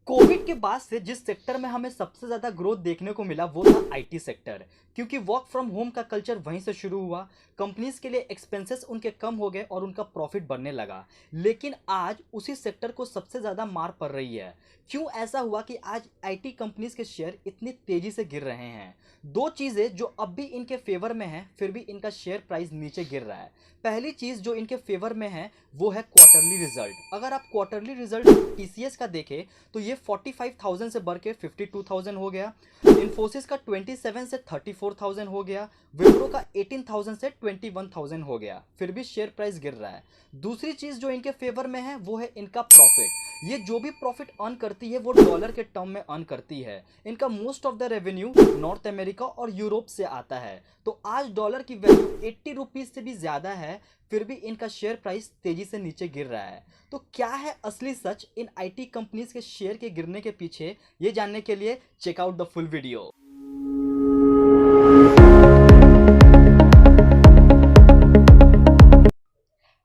Covid के बाद से जिस सेक्टर में हमें सबसे ज़्यादा ग्रोथ देखने को मिला वो था आईटी सेक्टर। क्योंकि वर्क फ्रॉम होम का कल्चर वहीं से शुरू हुआ। कंपनीज के लिए एक्सपेंसेस उनके कम हो गए और उनका प्रॉफिट बढ़ने लगा। लेकिन आज उसी सेक्टर को सबसे ज़्यादा मार पड़ रही है। क्यों ऐसा हुआ कि आज आईटी कंपनीज के शेयर इतनी तेज़ी से गिर रहे हैं? दो चीज़ें जो अब भी इनके फेवर में हैं फिर भी इनका शेयर प्राइस नीचे गिर रहा है। पहली चीज़ जो इनके फेवर में है वो है क्वार्टरली रिजल्ट। अगर आप क्वार्टरली रिजल्ट टीसीएस का देखें तो ये 45,000 से बढ़ के 52,000 हो गया। इन्फोसिस का 27 से 34,000 हो गया। विप्रो का 18,000 से 21,000 हो गया। फिर भी शेयर प्राइस गिर रहा है। दूसरी चीज जो इनके फेवर में है वो है इनका प्रॉफिट। ये जो भी प्रॉफिट अर्न करती है वो डॉलर के टर्म में अर्न करती है। इनका most of the revenue north America और यूरोप से आता है। तो आज डॉलर की वैल्यू 80 रुपीज से भी ज्यादा है। फिर भी इनका शेयर प्राइस तेजी से नीचे गिर रहा है। तो क्या है असली सच इन आईटी कंपनीज के शेयर के गिरने के पीछे? ये जानने के लिए check out the full video.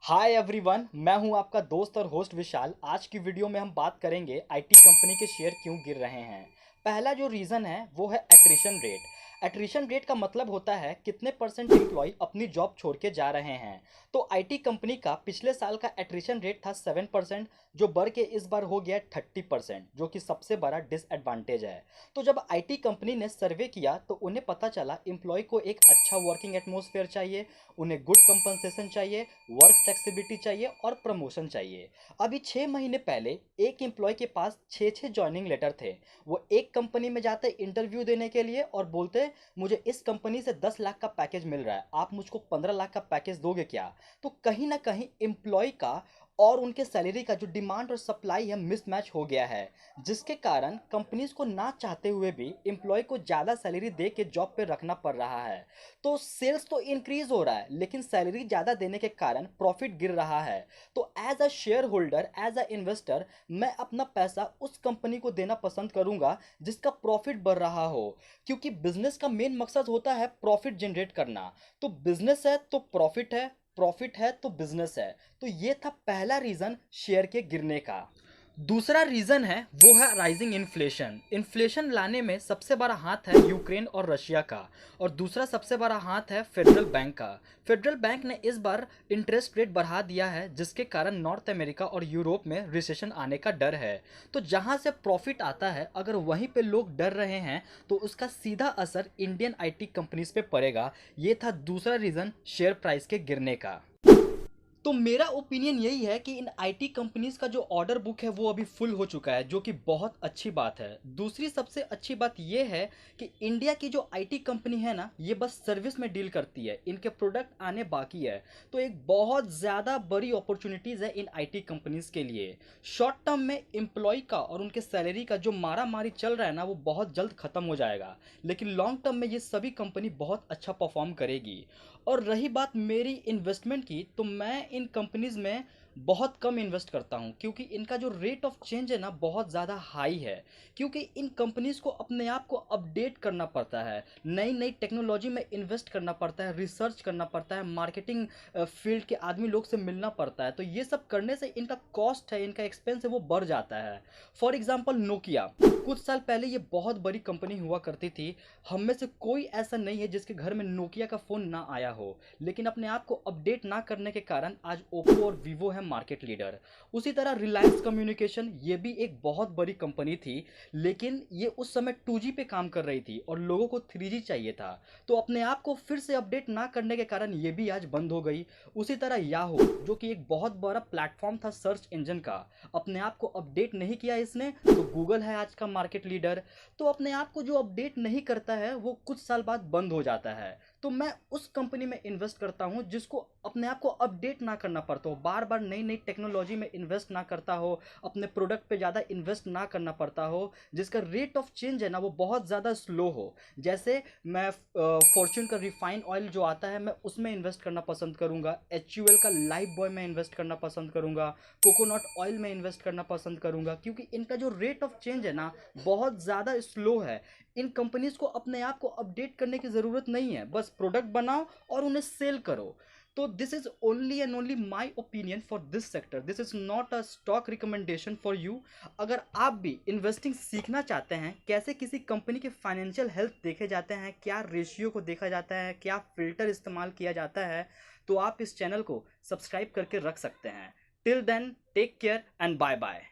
Hi everyone, मैं हूं आपका दोस्त और होस्ट विशाल। आज की वीडियो में हम बात करेंगे आईटी कंपनी के शेयर क्यों गिर रहे हैं। पहला जो रीज़न है वो है एट्रिशन रेट। एट्रिशन रेट का मतलब होता है कितने परसेंट एम्प्लॉय अपनी जॉब छोड़ के जा रहे हैं। तो आईटी कंपनी का पिछले साल का एट्रिशन रेट था 7%, जो बढ़ के इस बार हो गया 30%, जो कि सबसे बड़ा डिसएडवांटेज है। तो जब आईटी कंपनी ने सर्वे किया तो उन्हें पता चला एम्प्लॉय को एक अच्छा वर्किंग एटमॉस्फेयर चाहिए, उन्हें गुड कंपनसेशन चाहिए, वर्क फ्लेक्सिबिलिटी चाहिए और प्रमोशन चाहिए। अभी 6 महीने पहले एक एम्प्लॉय के पास 6 जॉइनिंग लेटर थे। वो एक कंपनी में जाते इंटरव्यू देने के लिए और बोलते मुझे इस कंपनी से 10 लाख का पैकेज मिल रहा है, आप मुझको 15 लाख का पैकेज दोगे क्या? तो कहीं ना कहीं एम्प्लॉय का और उनके सैलरी का जो डिमांड और सप्लाई है मिसमैच हो गया है, जिसके कारण कंपनीज को ना चाहते हुए भी एम्प्लॉय को ज़्यादा सैलरी दे के जॉब पे रखना पड़ रहा है। तो सेल्स तो इंक्रीज हो रहा है लेकिन सैलरी ज़्यादा देने के कारण प्रॉफिट गिर रहा है। तो as a share holder, as a investor, मैं अपना पैसा उस कंपनी को देना पसंद करूंगा जिसका प्रॉफिट बढ़ रहा हो। क्योंकि बिजनेस का मेन मकसद होता है प्रॉफिट जनरेट करना। तो बिजनेस है तो प्रॉफिट है, प्रॉफिट है तो बिजनेस है। तो ये था पहला रीजन शेयर के गिरने का। दूसरा रीजन है वो है राइजिंग इन्फ्लेशन। इन्फ्लेशन लाने में सबसे बड़ा हाथ है यूक्रेन और रशिया का, और दूसरा सबसे बड़ा हाथ है फेडरल बैंक का। फेडरल बैंक ने इस बार इंटरेस्ट रेट बढ़ा दिया है, जिसके कारण नॉर्थ अमेरिका और यूरोप में रिसेशन आने का डर है। तो जहां से प्रॉफिट आता है अगर वहीं पे लोग डर रहे हैं तो उसका सीधा असर इंडियन आईटी कंपनीज पे पड़ेगा। ये था दूसरा रीजन शेयर प्राइस के गिरने का। तो मेरा ओपिनियन यही है कि इन आईटी कंपनीज का जो ऑर्डर बुक है वो अभी फुल हो चुका है, जो कि बहुत अच्छी बात है। दूसरी सबसे अच्छी बात ये है कि इंडिया की जो आईटी कंपनी है ना, ये बस सर्विस में डील करती है, इनके प्रोडक्ट आने बाकी है। तो एक बहुत ज़्यादा बड़ी अपॉर्चुनिटीज़ है इन आईटी कंपनीज के लिए। शॉर्ट टर्म में एम्प्लॉय का और उनके सैलरी का जो मारा मारी चल रहा है ना, वो बहुत जल्द खत्म हो जाएगा। लेकिन लॉन्ग टर्म में ये सभी कंपनी बहुत अच्छा परफॉर्म करेगी। और रही बात मेरी इन्वेस्टमेंट की, तो मैं इन कंपनीज में बहुत कम इन्वेस्ट करता हूं, क्योंकि इनका जो रेट ऑफ चेंज है ना बहुत ज़्यादा हाई है। क्योंकि इन कंपनीज को अपने आप को अपडेट करना पड़ता है, नई नई टेक्नोलॉजी में इन्वेस्ट करना पड़ता है, रिसर्च करना पड़ता है, मार्केटिंग फील्ड के आदमी लोग से मिलना पड़ता है। तो ये सब करने से इनका कॉस्ट है, इनका एक्सपेंस है, वो बढ़ जाता है। फॉर एग्जाम्पल नोकिया, कुछ साल पहले ये बहुत बड़ी कंपनी हुआ करती थी। हम में से कोई ऐसा नहीं है जिसके घर में नोकिया का फ़ोन ना आया हो। लेकिन अपने आप को अपडेट ना करने के कारण आज ओप्पो और वीवो है मार्केट लीडर। उसी तरह रिलायंस कम्युनिकेशन, ये भी एक बहुत बड़ी कंपनी थी, लेकिन ये उस समय 2G पे काम कर रही थी और लोगों को 3G चाहिए था। तो अपने आप को फिर से अपडेट ना करने के कारण ये भी आज बंद हो गई। उसी तरह याहू, जो कि एक बहुत बड़ा प्लेटफॉर्म था सर्च इंजन का, अपने आप को अपडेट नहीं किया इसने, तो गूगल है आज का मार्केट लीडर। तो अपने आप को जो अपडेट नहीं करता है वो कुछ साल बाद बंद हो जाता है। तो मैं उस कंपनी में इन्वेस्ट करता हूं जिसको अपने आप को अपडेट ना करना पड़ता हो, बार बार नई नई टेक्नोलॉजी में इन्वेस्ट ना करता हो, अपने प्रोडक्ट पे ज़्यादा इन्वेस्ट ना करना पड़ता हो, जिसका रेट ऑफ चेंज है ना वो बहुत ज़्यादा स्लो हो। जैसे मैं फॉर्च्यून का रिफाइंड ऑयल जो आता है मैं उसमें इन्वेस्ट करना पसंद करूंगा, HUL का लाइफ बॉय में इन्वेस्ट करना पसंद करूंगा, कोकोनट ऑयल में इन्वेस्ट करना पसंद करूंगा, क्योंकि इनका जो रेट ऑफ चेंज है ना बहुत ज़्यादा स्लो है। इन कंपनीज को अपने आप को अपडेट करने की ज़रूरत नहीं है, बस प्रोडक्ट बनाओ और उन्हें सेल करो। तो this is only and only my opinion for this sector, this is not a stock recommendation for you. अगर आप भी इन्वेस्टिंग सीखना चाहते हैं, कैसे किसी कंपनी के फाइनेंशियल हेल्थ देखे जाते हैं, क्या रेशियो को देखा जाता है, क्या फिल्टर इस्तेमाल किया जाता है, तो आप इस चैनल को सब्सक्राइब करके रख सकते हैं। Till then take care and bye bye.